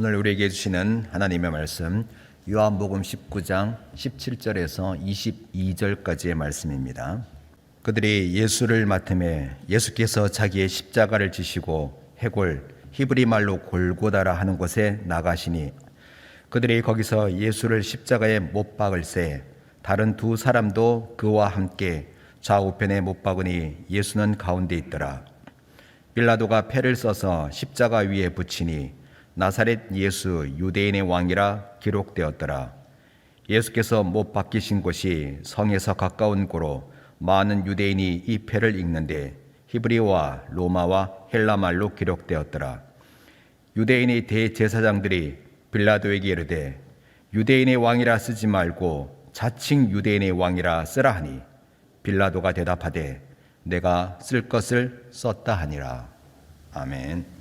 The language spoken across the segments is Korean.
오늘 우리에게 주시는 하나님의 말씀 요한복음 19장 17절에서 22절까지의 말씀입니다. 그들이 예수를 맡음에 예수께서 자기의 십자가를 지시고 해골 히브리 말로 골고다라 하는 곳에 나가시니 그들이 거기서 예수를 십자가에 못 박을새 다른 두 사람도 그와 함께 좌우편에 못 박으니 예수는 가운데 있더라. 빌라도가 패를 써서 십자가 위에 붙이니 나사렛 예수 유대인의 왕이라 기록되었더라. 예수께서 못 박히신 곳이 성에서 가까운 고로 많은 유대인이 이 패를 읽는데 히브리어와 로마와 헬라 말로 기록되었더라. 유대인의 대제사장들이 빌라도에게 이르되 유대인의 왕이라 쓰지 말고 자칭 유대인의 왕이라 쓰라 하니 빌라도가 대답하되 내가 쓸 것을 썼다 하니라. 아멘.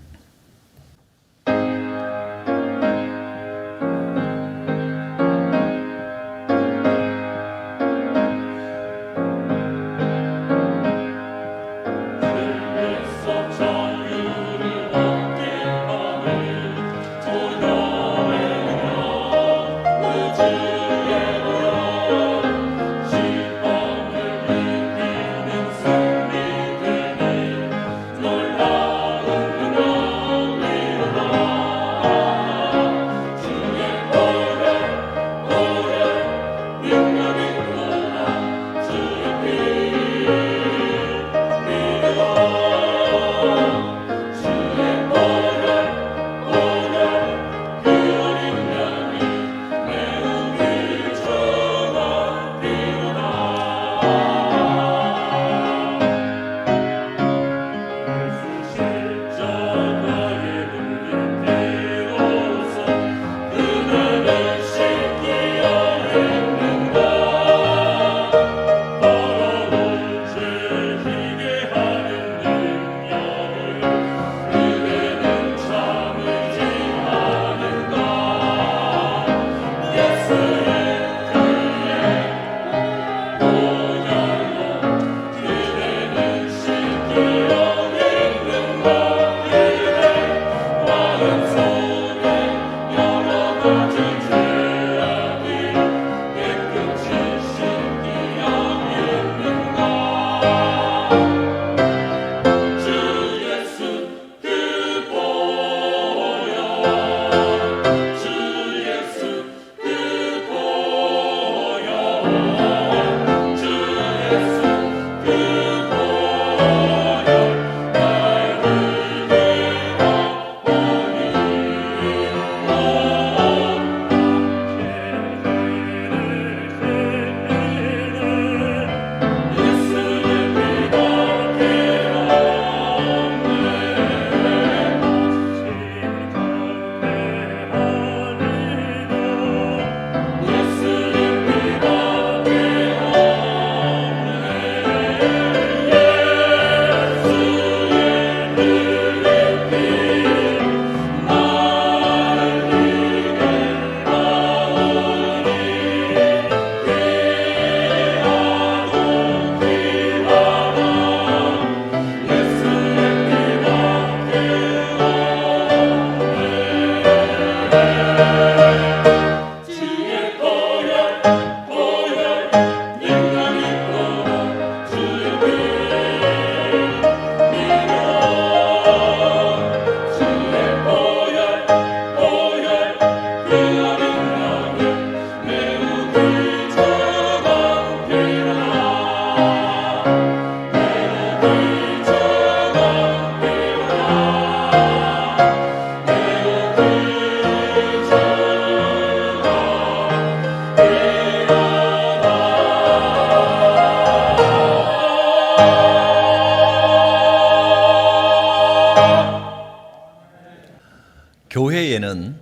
교회에는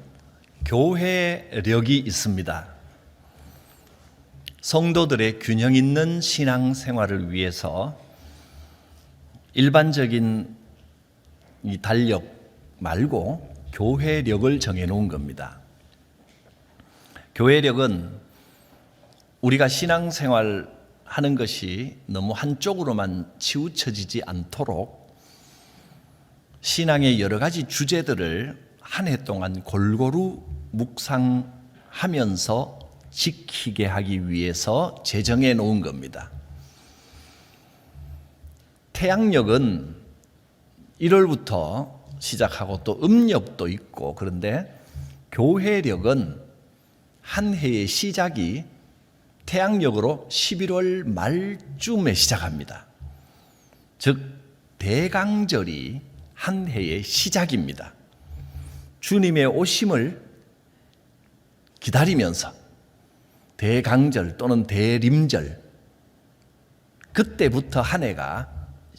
교회력이 있습니다. 성도들의 균형 있는 신앙 생활을 위해서 일반적인 이 달력 말고 교회력을 정해놓은 겁니다. 교회력은 우리가 신앙 생활 하는 것이 너무 한쪽으로만 치우쳐지지 않도록 신앙의 여러 가지 주제들을 한 해 동안 골고루 묵상하면서 지키게 하기 위해서 제정해 놓은 겁니다. 태양력은 1월부터 시작하고 또 음력도 있고, 그런데 교회력은 한 해의 시작이 태양력으로 11월 말쯤에 시작합니다. 즉 대강절이 한 해의 시작입니다. 주님의 오심을 기다리면서 대강절 또는 대림절, 그때부터 한 해가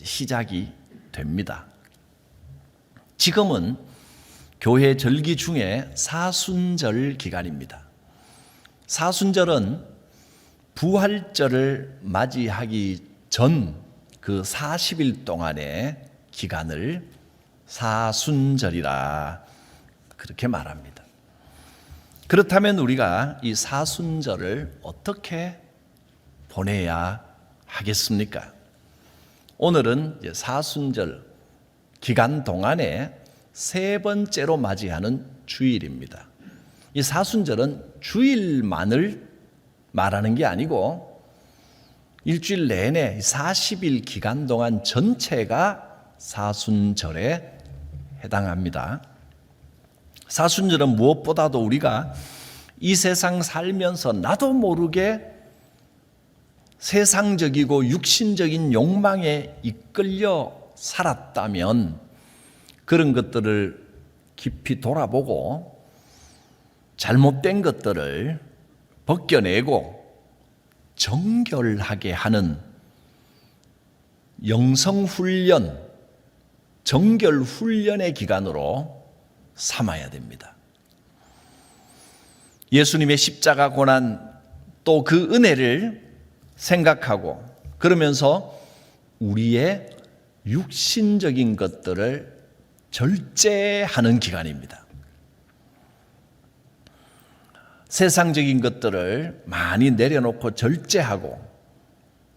시작이 됩니다. 지금은 교회 절기 중에 사순절 기간입니다. 사순절은 부활절을 맞이하기 전 그 40일 동안의 기간을 사순절이라 그렇게 말합니다. 그렇다면 우리가 이 사순절을 어떻게 보내야 하겠습니까? 오늘은 사순절 기간 동안에 세 번째로 맞이하는 주일입니다. 이 사순절은 주일만을 말하는 게 아니고 일주일 내내 40일 기간 동안 전체가 사순절에 해당합니다. 사순절은 무엇보다도 우리가 이 세상 살면서 나도 모르게 세상적이고 육신적인 욕망에 이끌려 살았다면 그런 것들을 깊이 돌아보고 잘못된 것들을 벗겨내고 정결하게 하는 영성훈련, 정결훈련의 기간으로 삼아야 됩니다. 예수님의 십자가 고난 또 그 은혜를 생각하고 그러면서 우리의 육신적인 것들을 절제하는 기간입니다. 세상적인 것들을 많이 내려놓고 절제하고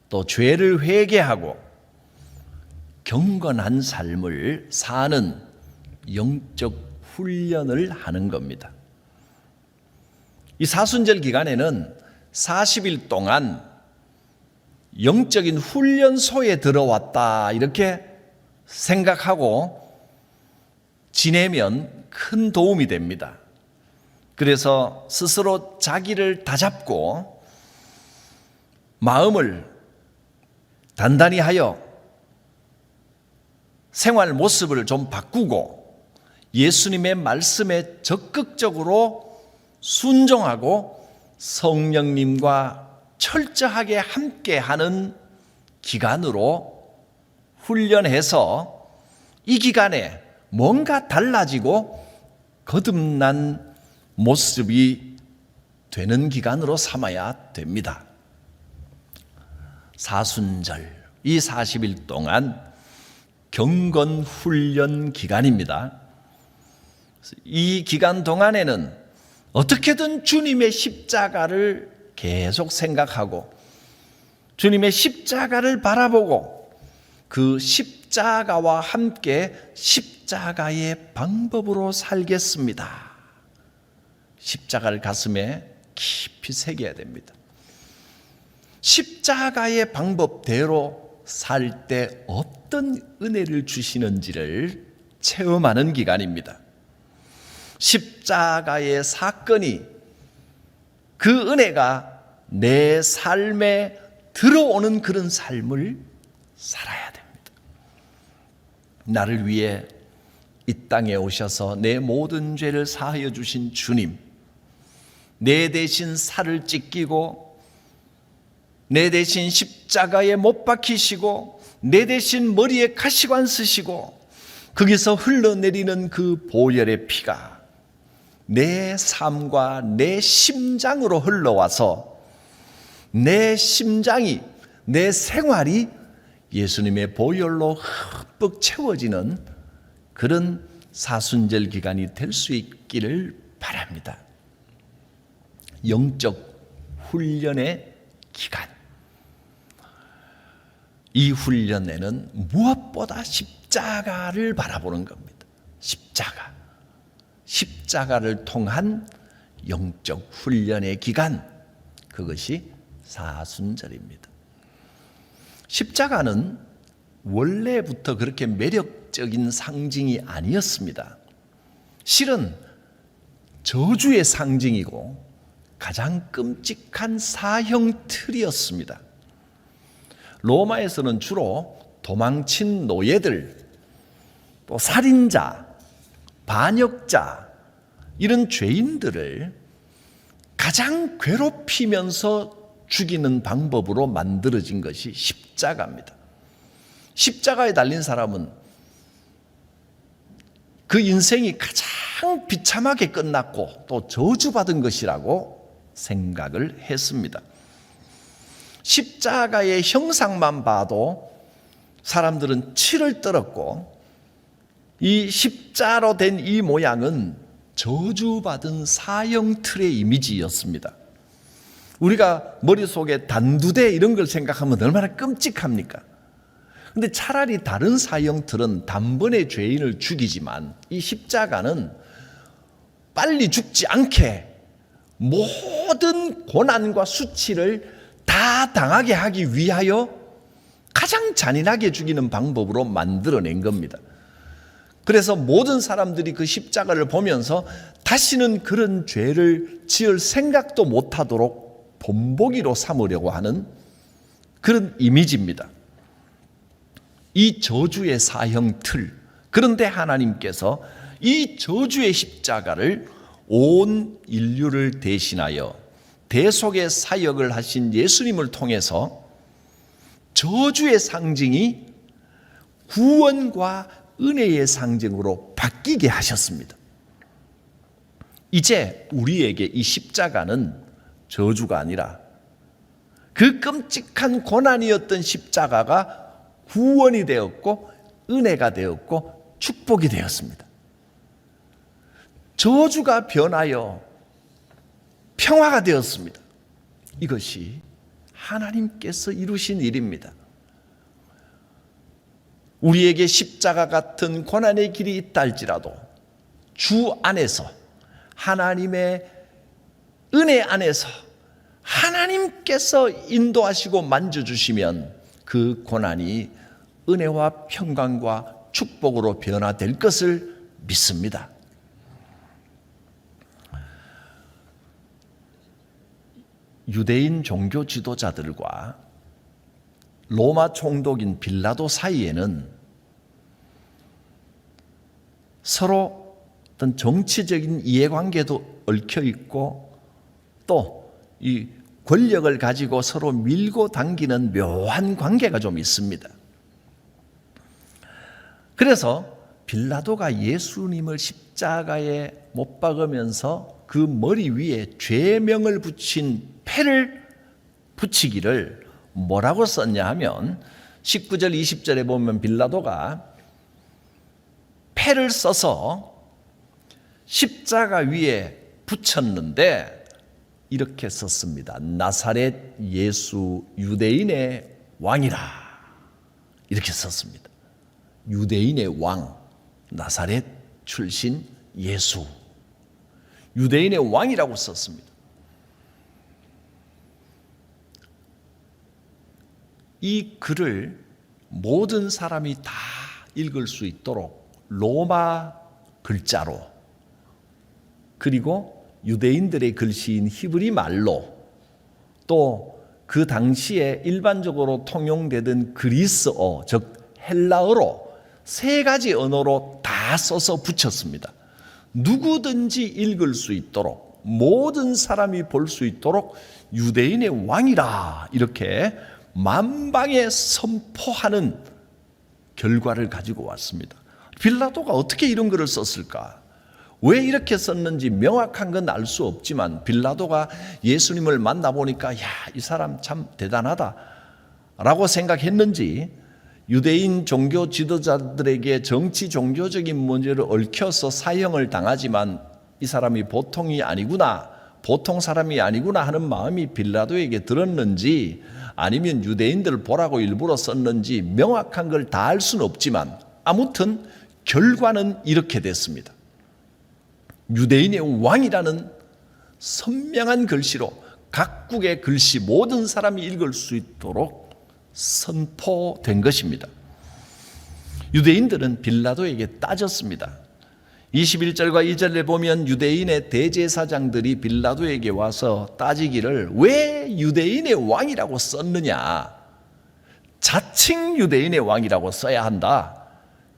또 죄를 회개하고 경건한 삶을 사는 영적 훈련을 하는 겁니다. 이 사순절 기간에는 40일 동안 영적인 훈련소에 들어왔다 이렇게 생각하고 지내면 큰 도움이 됩니다. 그래서 스스로 자기를 다잡고 마음을 단단히 하여 생활 모습을 좀 바꾸고 예수님의 말씀에 적극적으로 순종하고 성령님과 철저하게 함께하는 기간으로 훈련해서 이 기간에 뭔가 달라지고 거듭난 모습이 되는 기간으로 삼아야 됩니다. 사순절, 이 40일 동안 경건훈련 기간입니다. 이 기간 동안에는 어떻게든 주님의 십자가를 계속 생각하고 주님의 십자가를 바라보고 그 십자가와 함께 십자가의 방법으로 살겠습니다. 십자가를 가슴에 깊이 새겨야 됩니다. 십자가의 방법대로 살 때 어떤 은혜를 주시는지를 체험하는 기간입니다. 십자가의 사건이 그 은혜가 내 삶에 들어오는 그런 삶을 살아야 됩니다. 나를 위해 이 땅에 오셔서 내 모든 죄를 사하여 주신 주님, 내 대신 살을 찢기고 내 대신 십자가에 못 박히시고 내 대신 머리에 가시관 쓰시고 거기서 흘러내리는 그 보혈의 피가 내 삶과 내 심장으로 흘러와서 내 심장이, 내 생활이 예수님의 보혈로 흠뻑 채워지는 그런 사순절 기간이 될 수 있기를 바랍니다. 영적 훈련의 기간. 이 훈련에는 무엇보다 십자가를 바라보는 겁니다. 십자가. 십자가를 통한 영적 훈련의 기간, 그것이 사순절입니다. 십자가는 원래부터 그렇게 매력적인 상징이 아니었습니다. 실은 저주의 상징이고 가장 끔찍한 사형 틀이었습니다. 로마에서는 주로 도망친 노예들, 또 살인자, 반역자, 이런 죄인들을 가장 괴롭히면서 죽이는 방법으로 만들어진 것이 십자가입니다. 십자가에 달린 사람은 그 인생이 가장 비참하게 끝났고 또 저주받은 것이라고 생각을 했습니다. 십자가의 형상만 봐도 사람들은 치를 떨었고, 이 십자로 된 이 모양은 저주받은 사형 틀의 이미지였습니다. 우리가 머릿속에 단두대 이런 걸 생각하면 얼마나 끔찍합니까? 근데 차라리 다른 사형 틀은 단번에 죄인을 죽이지만 이 십자가는 빨리 죽지 않게 모든 고난과 수치를 다 당하게 하기 위하여 가장 잔인하게 죽이는 방법으로 만들어낸 겁니다. 그래서 모든 사람들이 그 십자가를 보면서 다시는 그런 죄를 지을 생각도 못하도록 본보기로 삼으려고 하는 그런 이미지입니다. 이 저주의 사형 틀, 그런데 하나님께서 이 저주의 십자가를 온 인류를 대신하여 대속의 사역을 하신 예수님을 통해서 저주의 상징이 구원과 은혜의 상징으로 바뀌게 하셨습니다. 이제 우리에게 이 십자가는 저주가 아니라 그 끔찍한 고난이었던 십자가가 구원이 되었고 은혜가 되었고 축복이 되었습니다. 저주가 변하여 평화가 되었습니다. 이것이 하나님께서 이루신 일입니다. 우리에게 십자가 같은 고난의 길이 있다 할지라도 주 안에서, 하나님의 은혜 안에서 하나님께서 인도하시고 만져주시면 그 고난이 은혜와 평강과 축복으로 변화될 것을 믿습니다. 유대인 종교 지도자들과 로마 총독인 빌라도 사이에는 서로 어떤 정치적인 이해관계도 얽혀 있고 또 이 권력을 가지고 서로 밀고 당기는 묘한 관계가 좀 있습니다. 그래서 빌라도가 예수님을 십자가에 못 박으면서 그 머리 위에 죄명을 붙인 패를 붙이기를 뭐라고 썼냐 하면 19절 20절에 보면 빌라도가 패를 써서 십자가 위에 붙였는데 이렇게 썼습니다. 나사렛 예수 유대인의 왕이라, 이렇게 썼습니다. 유대인의 왕, 나사렛 출신 예수, 유대인의 왕이라고 썼습니다. 이 글을 모든 사람이 다 읽을 수 있도록 로마 글자로, 그리고 유대인들의 글씨인 히브리 말로, 또 그 당시에 일반적으로 통용되던 그리스어, 즉 헬라어로 세 가지 언어로 다 써서 붙였습니다. 누구든지 읽을 수 있도록, 모든 사람이 볼 수 있도록 유대인의 왕이라 이렇게 만방에 선포하는 결과를 가지고 왔습니다. 빌라도가 어떻게 이런 글을 썼을까? 왜 이렇게 썼는지 명확한 건 알 수 없지만 빌라도가 예수님을 만나보니까 이 사람 참 대단하다 라고 생각했는지 유대인 종교 지도자들에게 정치 종교적인 문제를 얽혀서 사형을 당하지만 이 사람이 보통이 아니구나, 보통 사람이 아니구나 하는 마음이 빌라도에게 들었는지 아니면 유대인들 보라고 일부러 썼는지 명확한 걸 다 알 수는 없지만 아무튼 결과는 이렇게 됐습니다. 유대인의 왕이라는 선명한 글씨로 각국의 글씨 모든 사람이 읽을 수 있도록 선포된 것입니다. 유대인들은 빌라도에게 따졌습니다. 21절과 2절에 보면 유대인의 대제사장들이 빌라도에게 와서 따지기를 왜 유대인의 왕이라고 썼느냐? 자칭 유대인의 왕이라고 써야 한다.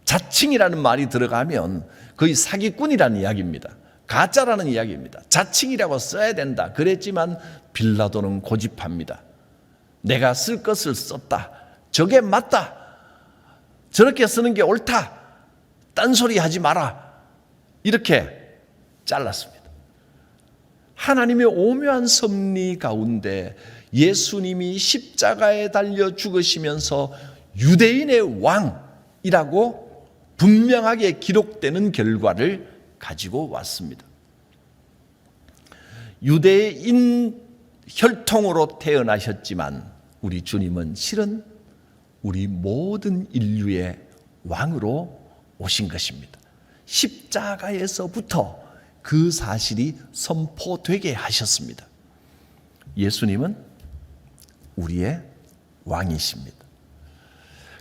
자칭이라는 말이 들어가면 거의 사기꾼이라는 이야기입니다. 가짜라는 이야기입니다. 자칭이라고 써야 된다. 그랬지만 빌라도는 고집합니다. 내가 쓸 것을 썼다. 저게 맞다. 저렇게 쓰는 게 옳다. 딴소리 하지 마라. 이렇게 잘랐습니다. 하나님의 오묘한 섭리 가운데 예수님이 십자가에 달려 죽으시면서 유대인의 왕이라고 분명하게 기록되는 결과를 가지고 왔습니다. 유대인 혈통으로 태어나셨지만 우리 주님은 실은 우리 모든 인류의 왕으로 오신 것입니다. 십자가에서부터 그 사실이 선포되게 하셨습니다. 예수님은 우리의 왕이십니다.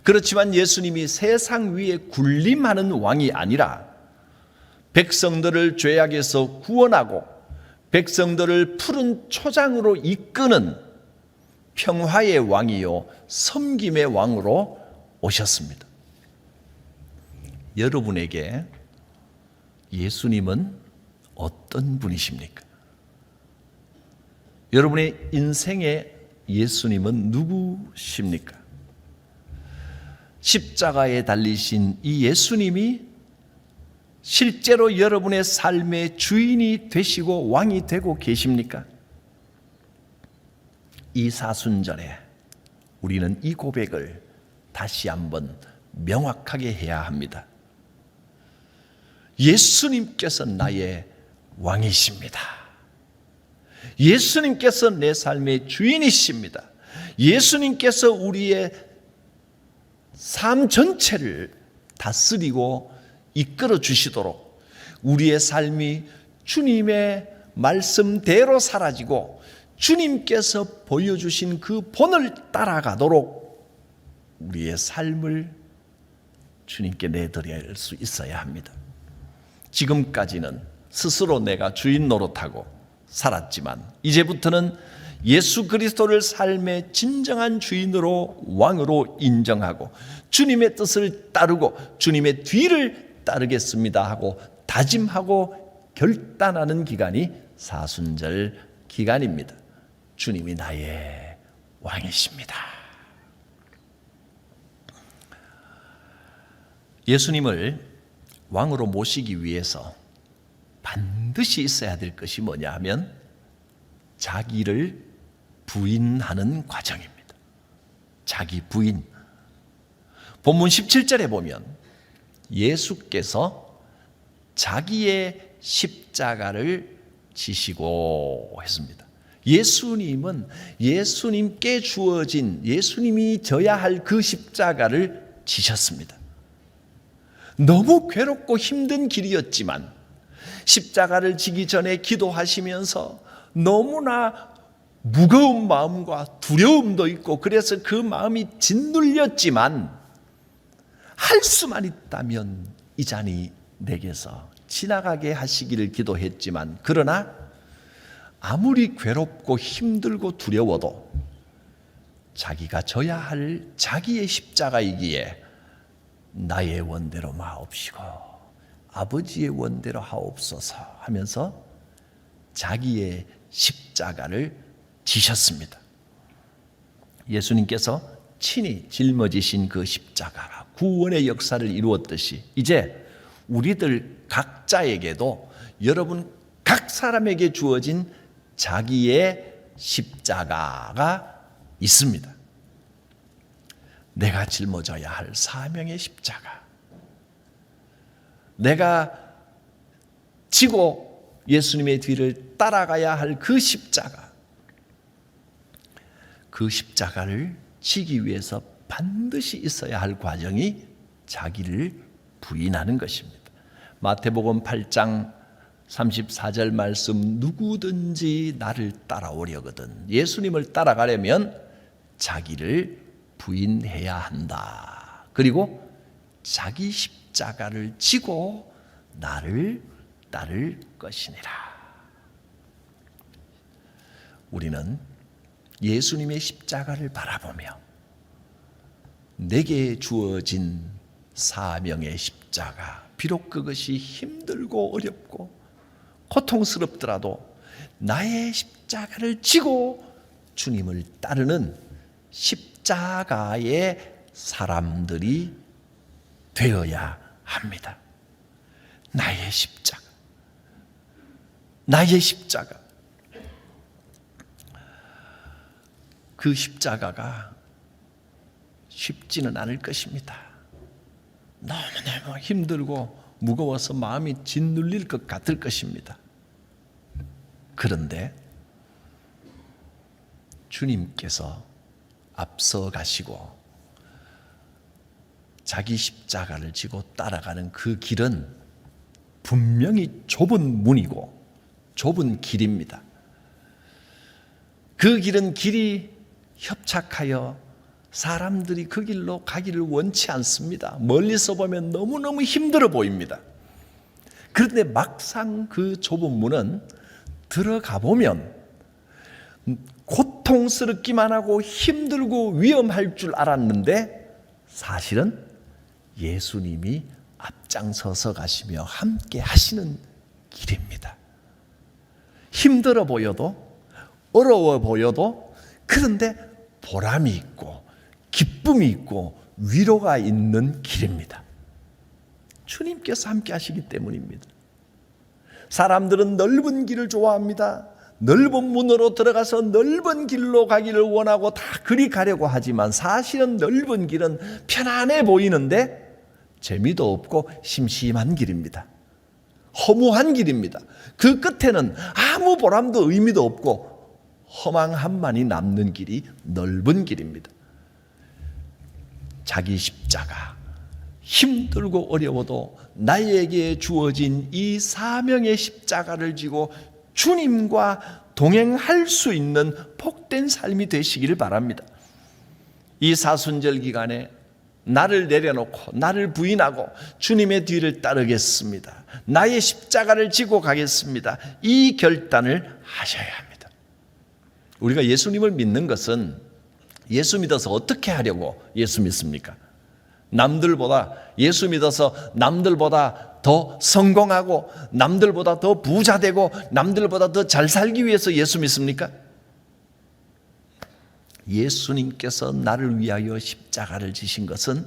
그렇지만 예수님이 세상 위에 군림하는 왕이 아니라 백성들을 죄악에서 구원하고 백성들을 푸른 초장으로 이끄는 평화의 왕이요 섬김의 왕으로 오셨습니다. 여러분에게 예수님은 어떤 분이십니까? 여러분의 인생의 예수님은 누구십니까? 십자가에 달리신 이 예수님이 실제로 여러분의 삶의 주인이 되시고 왕이 되고 계십니까? 이 사순절에 우리는 이 고백을 다시 한번 명확하게 해야 합니다. 예수님께서 나의 왕이십니다. 예수님께서 내 삶의 주인이십니다. 예수님께서 우리의 삶 전체를 다스리고 이끌어 주시도록 우리의 삶이 주님의 말씀대로 사라지고 주님께서 보여주신 그 본을 따라가도록 우리의 삶을 주님께 내드릴 수 있어야 합니다. 지금까지는 스스로 내가 주인 노릇하고 살았지만 이제부터는 예수 그리스도를 삶의 진정한 주인으로 왕으로 인정하고 주님의 뜻을 따르고 주님의 뒤를 따르겠습니다 하고 다짐하고 결단하는 기간이 사순절 기간입니다. 주님이 나의 왕이십니다. 예수님을 왕으로 모시기 위해서 반드시 있어야 될 것이 뭐냐 하면 자기를 부인하는 과정입니다. 자기 부인. 본문 17절에 보면 예수께서 자기의 십자가를 지시고 했습니다. 예수님은 예수님께 주어진 예수님이 져야 할 그 십자가를 지셨습니다. 너무 괴롭고 힘든 길이었지만 십자가를 지기 전에 기도하시면서 너무나 무거운 마음과 두려움도 있고 그래서 그 마음이 짓눌렸지만 할 수만 있다면 이 잔이 내게서 지나가게 하시기를 기도했지만 그러나 아무리 괴롭고 힘들고 두려워도 자기가 져야 할 자기의 십자가이기에 나의 원대로 마옵시고 아버지의 원대로 하옵소서 하면서 자기의 십자가를 지셨습니다. 예수님께서 친히 짊어지신 그 십자가가 구원의 역사를 이루었듯이 이제 우리들 각자에게도 여러분 각 사람에게 주어진 자기의 십자가가 있습니다. 내가 짊어져야 할 사명의 십자가, 내가 지고 예수님의 뒤를 따라가야 할 그 십자가, 그 십자가를 지기 위해서 반드시 있어야 할 과정이 자기를 부인하는 것입니다. 마태복음 8장 34절 말씀, 누구든지 나를 따라오려거든, 예수님을 따라가려면 자기를 부인해야 한다. 그리고 자기 십자가를 지고 나를 따를 것이니라. 우리는 예수님의 십자가를 바라보며 내게 주어진 사명의 십자가, 비록 그것이 힘들고 어렵고 고통스럽더라도 나의 십자가를 지고 주님을 따르는 십자가의 사람들이 되어야 합니다. 나의 십자가, 나의 십자가. 그 십자가가 쉽지는 않을 것입니다. 너무너무 힘들고 무거워서 마음이 짓눌릴 것 같을 것입니다. 그런데 주님께서 앞서 가시고 자기 십자가를 지고 따라가는 그 길은 분명히 좁은 문이고 좁은 길입니다. 그 길은 길이 협착하여 사람들이 그 길로 가기를 원치 않습니다. 멀리서 보면 너무너무 힘들어 보입니다. 그런데 막상 그 좁은 문은 들어가 보면 고통스럽기만 하고 힘들고 위험할 줄 알았는데 사실은 예수님이 앞장서서 가시며 함께 하시는 길입니다. 힘들어 보여도 어려워 보여도 그런데 보람이 있고 기쁨이 있고 위로가 있는 길입니다. 주님께서 함께 하시기 때문입니다. 사람들은 넓은 길을 좋아합니다. 넓은 문으로 들어가서 넓은 길로 가기를 원하고 다 그리 가려고 하지만 사실은 넓은 길은 편안해 보이는데 재미도 없고 심심한 길입니다. 허무한 길입니다. 그 끝에는 아무 보람도 의미도 없고 허망함만이 남는 길이 넓은 길입니다. 자기 십자가, 힘들고 어려워도 나에게 주어진 이 사명의 십자가를 지고 주님과 동행할 수 있는 복된 삶이 되시기를 바랍니다. 이 사순절 기간에 나를 내려놓고 나를 부인하고 주님의 뒤를 따르겠습니다. 나의 십자가를 지고 가겠습니다. 이 결단을 하셔야 합니다. 우리가 예수님을 믿는 것은 예수 믿어서 어떻게 하려고 예수 믿습니까? 남들보다 예수 믿어서 남들보다 더 성공하고 남들보다 더 부자 되고 남들보다 더 잘 살기 위해서 예수 믿습니까? 예수님께서 나를 위하여 십자가를 지신 것은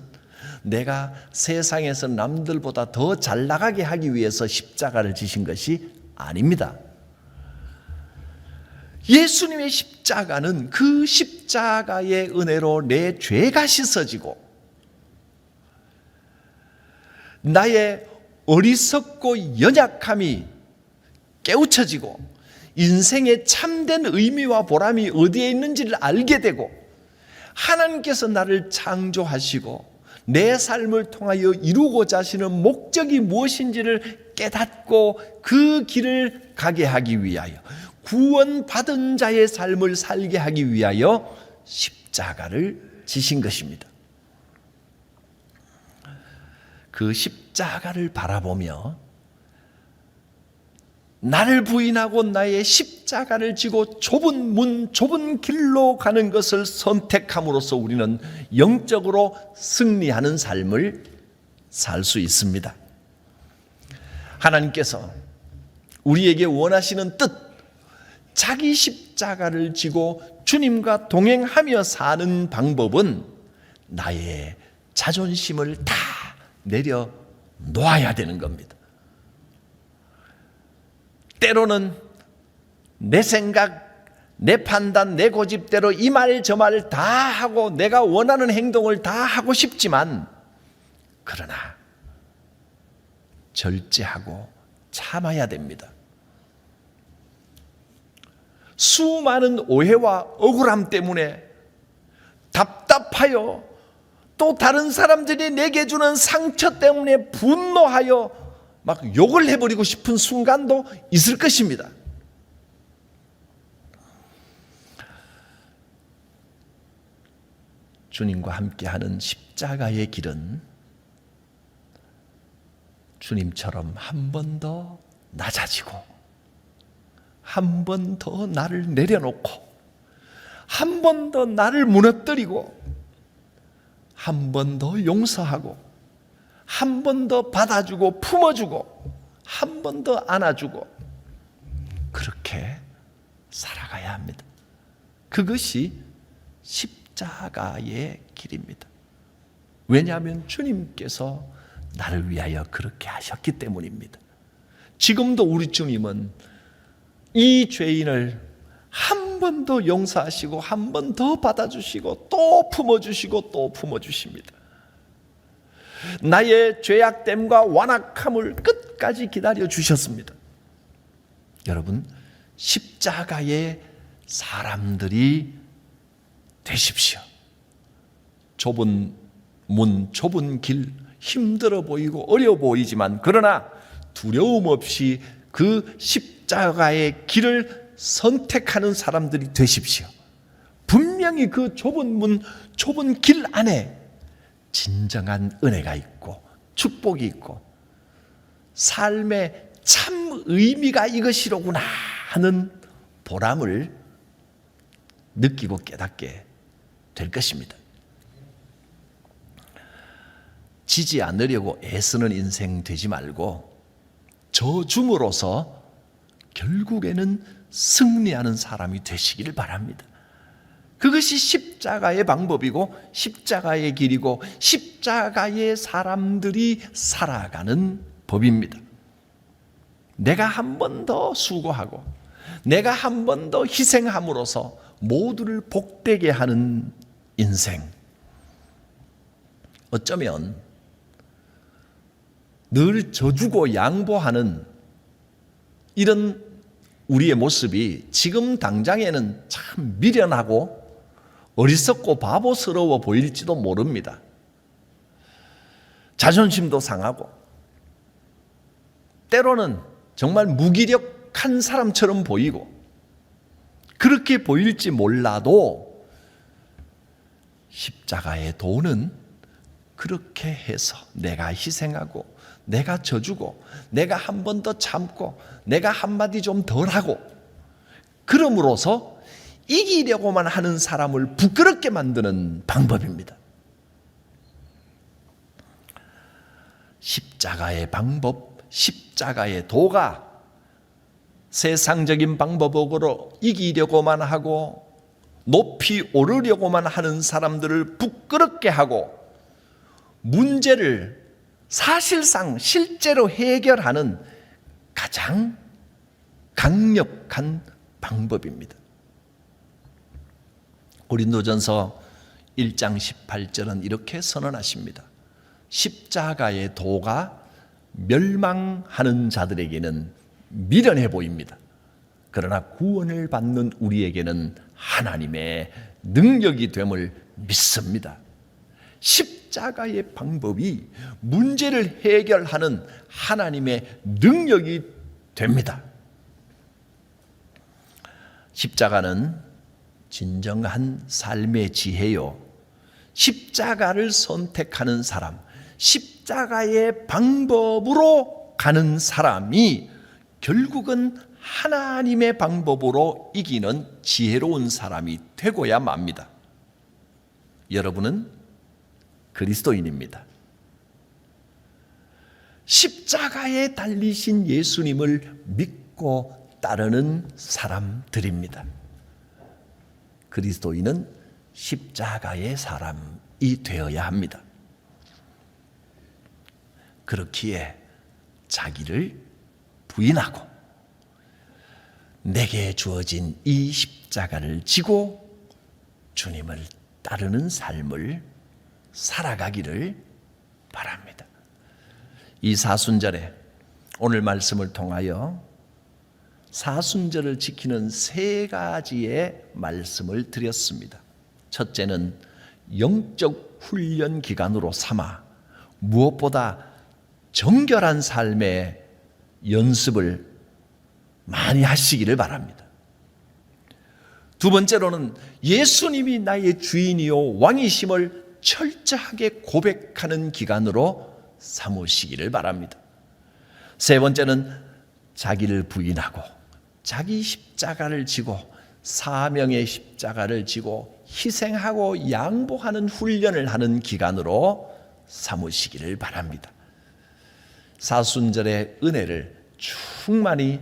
내가 세상에서 남들보다 더 잘 나가게 하기 위해서 십자가를 지신 것이 아닙니다. 예수님의 십자가는 그 십자가의 은혜로 내 죄가 씻어지고 나의 어리석고 연약함이 깨우쳐지고 인생의 참된 의미와 보람이 어디에 있는지를 알게 되고 하나님께서 나를 창조하시고 내 삶을 통하여 이루고자 하시는 목적이 무엇인지를 깨닫고 그 길을 가게 하기 위하여 구원받은 자의 삶을 살게 하기 위하여 십자가를 지신 것입니다. 그 십자가를 바라보며 나를 부인하고 나의 십자가를 지고 좁은 문, 좁은 길로 가는 것을 선택함으로써 우리는 영적으로 승리하는 삶을 살 수 있습니다. 하나님께서 우리에게 원하시는 뜻, 자기 십자가를 지고 주님과 동행하며 사는 방법은 나의 자존심을 다 내려놓아야 되는 겁니다. 때로는 내 생각, 내 판단, 내 고집대로 이 말 저 말 다 하고 내가 원하는 행동을 다 하고 싶지만 그러나 절제하고 참아야 됩니다. 수많은 오해와 억울함 때문에 답답하여 또 다른 사람들이 내게 주는 상처 때문에 분노하여 막 욕을 해버리고 싶은 순간도 있을 것입니다. 주님과 함께하는 십자가의 길은 주님처럼 한 번 더 낮아지고 한 번 더 나를 내려놓고 한 번 더 나를 무너뜨리고 한 번 더 용서하고 한 번 더 받아주고 품어주고 한 번 더 안아주고 그렇게 살아가야 합니다. 그것이 십자가의 길입니다. 왜냐하면 주님께서 나를 위하여 그렇게 하셨기 때문입니다. 지금도 우리 주님은 이 죄인을 한 번 더 용서하시고 한 번 더 받아주시고 또 품어주시고 또 품어주십니다. 나의 죄악됨과 완악함을 끝까지 기다려 주셨습니다. 여러분, 십자가의 사람들이 되십시오. 좁은 문, 좁은 길, 힘들어 보이고 어려워 보이지만 그러나 두려움 없이 그 십자가의 길을 선택하는 사람들이 되십시오. 분명히 그 좁은 문, 좁은 길 안에 진정한 은혜가 있고 축복이 있고 삶의 참 의미가 이것이로구나 하는 보람을 느끼고 깨닫게 될 것입니다. 지지 않으려고 애쓰는 인생 되지 말고 저줌으로써 결국에는 승리하는 사람이 되시기를 바랍니다. 그것이 십자가의 방법이고 십자가의 길이고 십자가의 사람들이 살아가는 법입니다. 내가 한 번 더 수고하고 내가 한 번 더 희생함으로써 모두를 복되게 하는 인생. 어쩌면 늘 져주고 양보하는 이런 우리의 모습이 지금 당장에는 참 미련하고 어리석고 바보스러워 보일지도 모릅니다. 자존심도 상하고 때로는 정말 무기력한 사람처럼 보이고 그렇게 보일지 몰라도 십자가의 도는 그렇게 해서 내가 희생하고 내가 져주고 내가 한 번 더 참고 내가 한마디 좀 덜하고 그럼으로써 이기려고만 하는 사람을 부끄럽게 만드는 방법입니다. 십자가의 방법, 십자가의 도가 세상적인 방법으로 이기려고만 하고 높이 오르려고만 하는 사람들을 부끄럽게 하고 문제를 사실상 실제로 해결하는 가장 강력한 방법입니다. 고린도전서 1장 18절은 이렇게 선언하십니다. 십자가의 도가 멸망하는 자들에게는 미련해 보입니다. 그러나 구원을 받는 우리에게는 하나님의 능력이 됨을 믿습니다. 십자가의 방법이 문제를 해결하는 하나님의 능력이 됩니다. 십자가는 진정한 삶의 지혜요. 십자가를 선택하는 사람, 십자가의 방법으로 가는 사람이 결국은 하나님의 방법으로 이기는 지혜로운 사람이 되고야 맙니다. 여러분은 그리스도인입니다. 십자가에 달리신 예수님을 믿고 따르는 사람들입니다. 그리스도인은 십자가의 사람이 되어야 합니다. 그렇기에 자기를 부인하고 내게 주어진 이 십자가를 지고 주님을 따르는 삶을 살아가기를 바랍니다. 이 사순절에 오늘 말씀을 통하여 사순절을 지키는 세 가지의 말씀을 드렸습니다. 첫째는 영적 훈련 기간으로 삼아 무엇보다 정결한 삶의 연습을 많이 하시기를 바랍니다. 두 번째로는 예수님이 나의 주인이요 왕이심을 철저하게 고백하는 기간으로 삼으시기를 바랍니다. 세 번째는 자기를 부인하고 자기 십자가를 지고 사명의 십자가를 지고 희생하고 양보하는 훈련을 하는 기간으로 삼으시기를 바랍니다. 사순절의 은혜를 충만히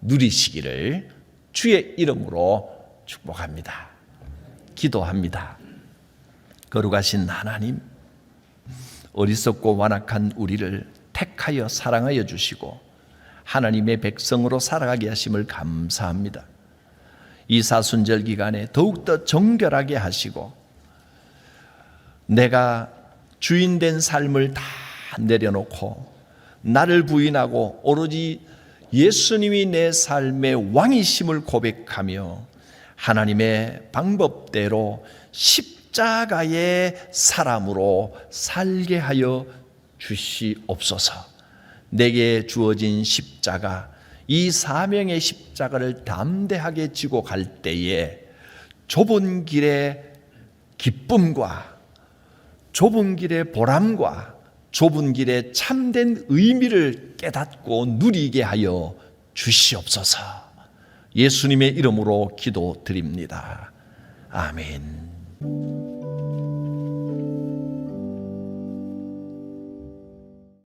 누리시기를 주의 이름으로 축복합니다. 기도합니다. 거룩하신 하나님, 어리석고 완악한 우리를 택하여 사랑하여 주시고 하나님의 백성으로 살아가게 하심을 감사합니다. 이 사순절 기간에 더욱더 정결하게 하시고 내가 주인된 삶을 다 내려놓고 나를 부인하고 오로지 예수님이 내 삶의 왕이심을 고백하며 하나님의 방법대로 십자가의 사람으로 살게 하여 주시옵소서. 내게 주어진 십자가, 이 사명의 십자가를 담대하게 지고 갈 때에 좁은 길의 기쁨과 좁은 길의 보람과 좁은 길의 참된 의미를 깨닫고 누리게 하여 주시옵소서. 예수님의 이름으로 기도드립니다. 아멘.